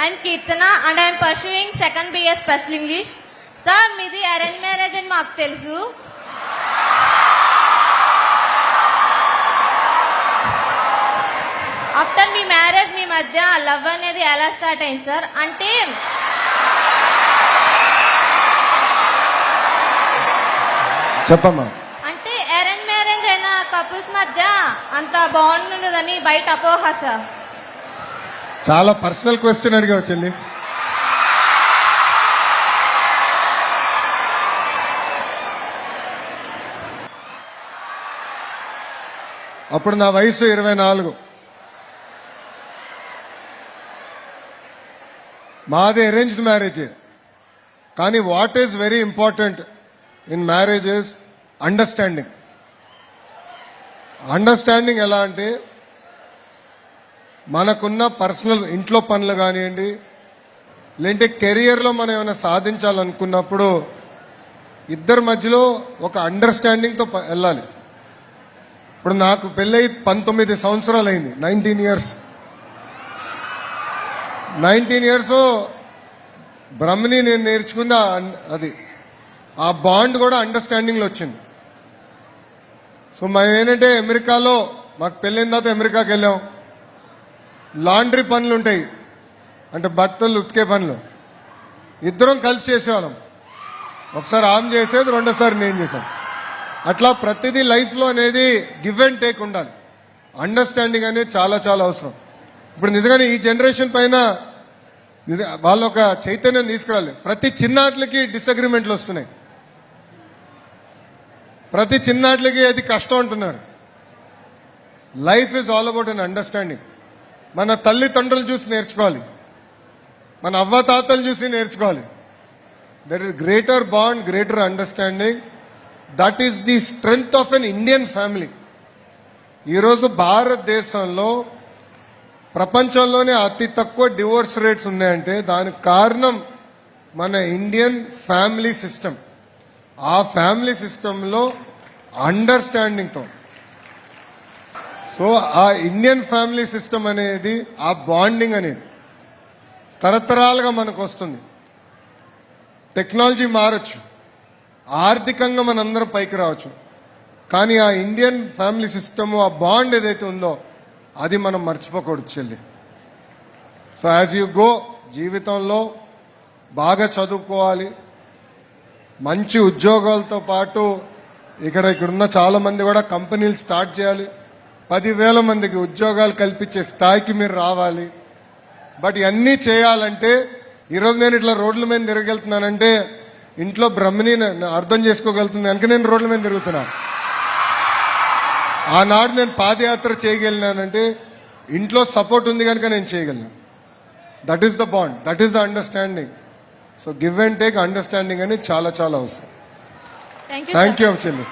I'm Kirtana and I'm pursuing second BS Special English. Sir, మీది arrange marriage అని మాకు తెలుసు. ఆఫ్టర్ మీ marriage మీ మధ్య లవ్ అనేది ఎలా స్టార్ట్ అయింది సార్? అంటే చెప్పమ్మా. అంటే అరేంజ్ మ్యారేజ్ అయిన కపుల్స్ మధ్య అంత బాగుండదని బయట అపోహ సార్. చాలా పర్సనల్ క్వశ్చన్ అడిగావు చెల్లి. అప్పుడు నా వయసు 24. మాది అరేంజ్డ్ మ్యారేజ్. కానీ what is very important in marriage is understanding. Understanding ఎలా అంటే మనకున్న పర్సనల్ ఇంట్లో పనులు కానివ్వండి, లేదంటే కెరియర్లో మనం ఏమైనా సాధించాలనుకున్నప్పుడు ఇద్దరి మధ్యలో ఒక అండర్స్టాండింగ్తో వెళ్ళాలి. ఇప్పుడు నాకు పెళ్ళై 19 సంవత్సరాలు అయింది. 19 ఇయర్స్ బ్రహ్మని నేను నేర్చుకుంది అది. ఆ బాండ్ కూడా అండర్స్టాండింగ్లో వచ్చింది. సో మేము ఏంటంటే అమెరికాలో మాకు పెళ్ళైన తర్వాత అమెరికాకి వెళ్ళాం. లాండ్రీ పనులు ఉంటాయి, అంటే బట్టలు ఉతికే పనులు ఇద్దరం కలిసి చేసేవాళ్ళం. ఒకసారి ఆమె చేసేది, రెండోసారి నేను చేశాను. అట్లా ప్రతిదీ లైఫ్లో అనేది గివ్ అండ్ టేక్ ఉండాలి. అండర్స్టాండింగ్ అనేది చాలా చాలా అవసరం. ఇప్పుడు నిజంగానే ఈ జనరేషన్ పైన వాళ్ళు ఒక చైతన్యం తీసుకురాలి. ప్రతి చిన్నాట్లకి డిసగ్రిమెంట్లు వస్తున్నాయి. ప్రతి చిన్నాట్లకి అది కష్టం అంటున్నారు. Life is all about an understanding. మన తల్లిదండ్రులు చూసి నేర్చుకోవాలి, మన అవ్వతాతలు చూసి నేర్చుకోవాలి. That is greater bond, greater understanding. That is the strength of an Indian family. ఈరోజు భారతదేశంలో ప్రపంచంలోనే అతి తక్కువ డివోర్స్ రేట్స్ ఉన్నాయంటే దానికి కారణం మన ఇండియన్ ఫ్యామిలీ సిస్టమ్. ఆ ఫ్యామిలీ సిస్టంలో అండర్స్టాండింగ్తో, సో ఆ ఇండియన్ ఫ్యామిలీ సిస్టమ్ అనేది, ఆ బాండింగ్ అనేది తరతరాలుగా మనకు వస్తుంది. టెక్నాలజీ మారచ్చు, ఆర్థికంగా మనందరం పైకి రావచ్చు, కానీ ఆ ఇండియన్ ఫ్యామిలీ సిస్టమ్, ఆ బాండ్ ఏదైతే ఉందో అది మనం మర్చిపోకూడదు చెల్లి. సో యాజ్ యూ గో, జీవితంలో బాగా చదువుకోవాలి, మంచి ఉద్యోగాలతో పాటు ఇక్కడున్న చాలా మంది కూడా కంపెనీలు స్టార్ట్ చేయాలి. 10,000 మందికి ఉద్యోగాలు కల్పించే స్థాయికి మీరు రావాలి. బట్ ఇవన్నీ చేయాలంటే ఈరోజు నేను ఇట్లా రోడ్ల మీద తిరగలుగుతున్నానంటే ఇంట్లో బ్రహ్మని అర్థం చేసుకోగలుగుతుంది కనుక నేను రోడ్ల మీద తిరుగుతున్నా. ఆనాడు నేను పాదయాత్ర చేయగలిగినానంటే ఇంట్లో సపోర్ట్ ఉంది కనుక నేను చేయగలను. That is the bond, that is the understanding. So give and take understanding అనేది చాలా చాలా అవసరం. థ్యాంక్ యూ చెల్లి.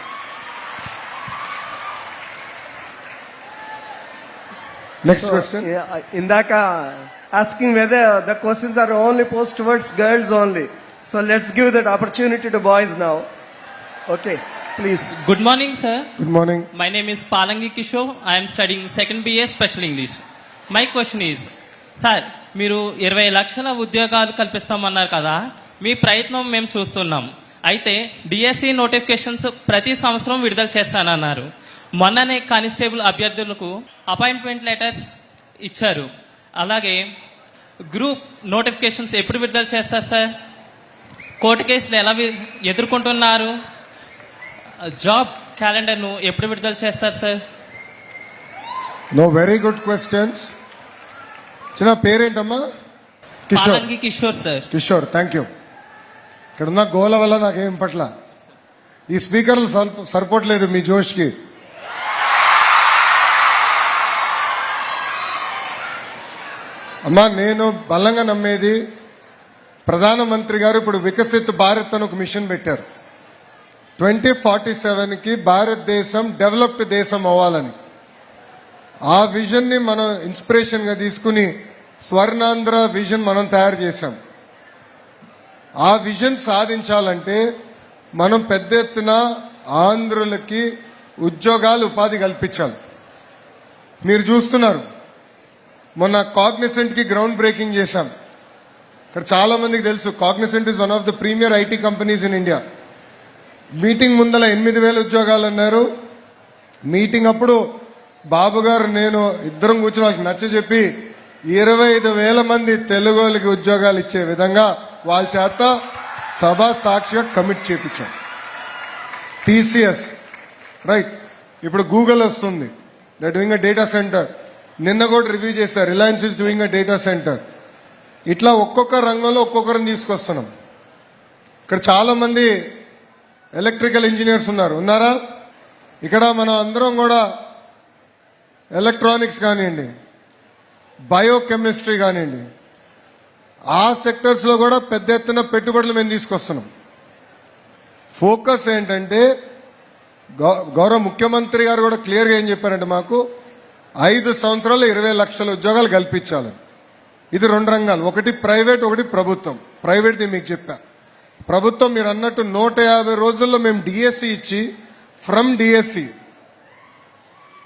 Next question. Indaka asking whether the questions are only posed towards girls only. So let's give that opportunity to boys now. Okay, please. Good morning, sir. Good morning. My name is Palangi Kishore. I am studying second BA Special English. My question is, sir, మీరు 20 లక్షల ఉద్యోగాలు కల్పిస్తామన్నారు కదా, మీ ప్రయత్నం మేము చూస్తున్నాం. అయితే DSC notifications ప్రతి సంవత్సరం విడుదల చేస్తానన్నారు. మొన్ననే కానిస్టేబుల్ అభ్యర్థులకు అపాయింట్మెంట్ లెటర్స్ ఇచ్చారు. అలాగే గ్రూప్ నోటిఫికేషన్స్ ఎప్పుడు విడుదల చేస్తారు సార్? కోర్టు కేసులు ఎలా ఎదుర్కొంటున్నారు? జాబ్ క్యాలెండర్ను ఎప్పుడు విడుదల చేస్తారు sir? No, very good questions. చిన్న పేరేంటమ్మా? Kishore. Kishore sir. Kishore, thank you. ఇక్కడున్న గోల వల్ల నాకేం పట్ల ఈ స్పీకర్లు సరిపోవట్లేదు మీ జోష్కి. అమ్మా, నేను బలంగా నమ్మేది ప్రధానమంత్రి గారు ఇప్పుడు వికసిత్ భారత్ అని ఒక మిషన్ పెట్టారు. 2047కి భారతదేశం డెవలప్డ్ దేశం అవ్వాలని. ఆ విజన్ని మనం ఇన్స్పిరేషన్గా తీసుకుని స్వర్ణాంధ్ర విజన్ మనం తయారు చేశాం. ఆ విజన్ సాధించాలంటే మనం పెద్ద ఎత్తున ఆంధ్రులకి ఉద్యోగాలు, ఉపాధి కల్పించాలి. మీరు చూస్తున్నారు, మొన్న కాగ్నిసెంట్ కి గ్రౌండ్ బ్రేకింగ్ చేశాం. ఇక్కడ చాలా మందికి తెలుసు Cognizant is one of the premier IT companies in India. Meeting ముందల 8,000 ఉద్యోగాలు అన్నారు. మీటింగ్ అప్పుడు బాబు గారు నేను ఇద్దరం కూర్చొని వాళ్ళకి నచ్చ చెప్పి 25,000 మంది తెలుగు వాళ్ళకి ఉద్యోగాలు ఇచ్చే విధంగా వాళ్ళ చేత సభ సాక్షిగా కమిట్ చేయించాం. టీసీఎస్ రైట్, ఇప్పుడు గూగుల్ వస్తుంది, they doing a data centre. నిన్న కూడా రివ్యూ చేశారు, Reliance is doing a data centre. ఇట్లా ఒక్కొక్క రంగంలో ఒక్కొక్కరిని తీసుకొస్తున్నాం. ఇక్కడ చాలా మంది ఎలక్ట్రికల్ ఇంజనీర్స్ ఉన్నారా? ఇక్కడ మనం అందరం కూడా ఎలక్ట్రానిక్స్ కానివ్వండి, బయోకెమిస్ట్రీ కానివ్వండి, ఆ సెక్టర్స్ లో కూడా పెద్ద ఎత్తున పెట్టుబడులు మేము తీసుకొస్తున్నాం. ఫోకస్ ఏంటంటే గౌరవ ముఖ్యమంత్రి గారు కూడా క్లియర్గా ఏం చెప్పారంటే మాకు 5 సంవత్సరాలు 20 లక్షల ఉద్యోగాలు కల్పించాలి. ఇది 2 రంగాలు, ఒకటి ప్రైవేట్, ఒకటి ప్రభుత్వం. ప్రైవేట్ది మీకు చెప్పా. ప్రభుత్వం మీరు అన్నట్టు 150 రోజుల్లో మేము డిఎస్సి ఇచ్చి from DSC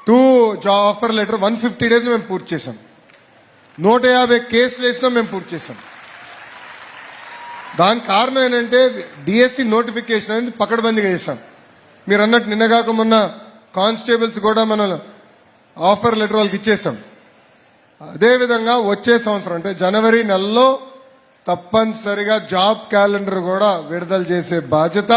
to job offer letter 150 days మేము పూర్తి చేశాం. 150 కేసులు వేసినా మేము పూర్తి చేశాం. దానికి కారణం ఏంటంటే డిఎస్సి నోటిఫికేషన్ అనేది పకడ్బందీగా చేశాం. మీరు అన్నట్టు నిన్నగాక మొన్న కానిస్టేబుల్స్ కూడా మనం ఆఫర్ లెటర్ వాళ్ళకి ఇచ్చేసాం. అదేవిధంగా వచ్చే సంవత్సరం అంటే జనవరి నెలలో తప్పనిసరిగా జాబ్ క్యాలెండర్ కూడా విడుదల చేసే బాధ్యత